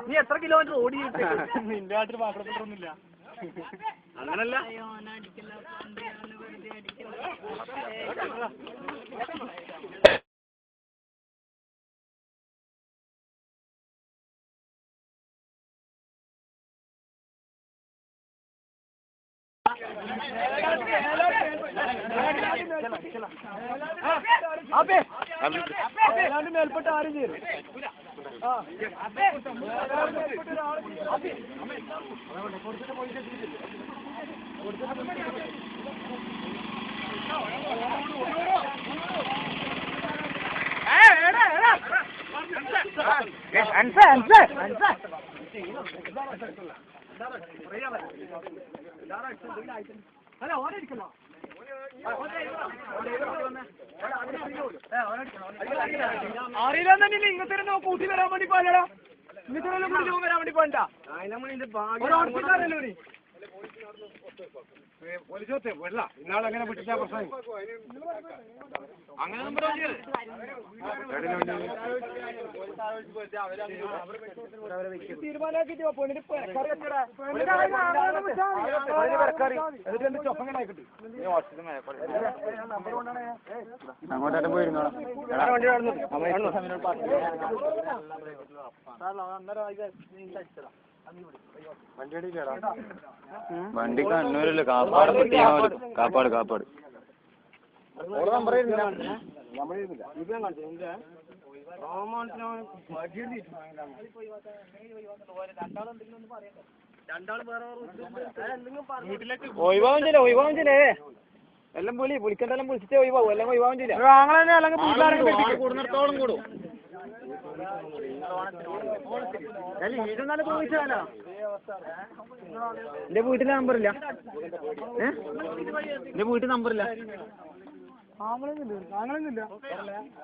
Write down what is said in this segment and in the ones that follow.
നീ എത്ര കിലോമീറ്റർ ഓടി നിന്റെ നാട്ടിൽ പാത്രത്തിലൊന്നുമില്ല അങ്ങനല്ല. മേൽപ്പെട്ട ആരും ചെയ്യും. അല്ല ഓടിക്കല്ലോ അറിയില്ല തന്നെ ഇങ്ങനത്തെ കൂട്ടി വരാൻ വേണ്ടി പോലടാ. ഇങ്ങനത്തെ വരാൻ വേണ്ടി പോണ്ട. ഇന്നാളെങ്ങനെ വിട്ടിട്ടാ പ്രശ്നം അങ്ങനെ തീരുമാനമാക്കിട്ട് അങ്ങോട്ടും പോയിരുന്നോളാം. വണ്ടി കണ്ണൂരല്ലേ കാപ്പാട് കാപ്പാട് കാപ്പാട് ഒഴിവാവും ചെയ്യില്ല ഒഴിവാവും ചെയ്യേ എല്ലാം വിളിക്കണ്ടെല്ലാം വിളിച്ചിട്ടേ ഒഴിവാവും എല്ലാം ഒഴിവാവും ചെയ്യില്ല. കൂടുന്നിടത്തോളം കൂടും. എന്റെ വീട്ടിലെ നമ്പറില്ല. എന്റെ വീട്ടിൽ നമ്പറില്ല.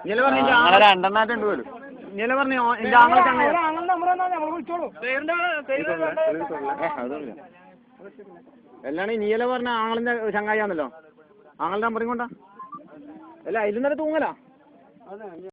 ഇന്നലെ പറഞ്ഞു രണ്ടെണ്ണായിട്ടുണ്ട് പോലും. ഇന്നലെ പറഞ്ഞു എന്റെ അതൊന്നുമില്ല. എല്ലാണ് നീല പറഞ്ഞ ആങ്ങളിന്റെ ചങ്ങായിയാന്നല്ലോ. ആങ്ങളുടെ നമ്പറും കൊണ്ടാ അല്ല അതിൽ തന്നെ തൂങ്ങല.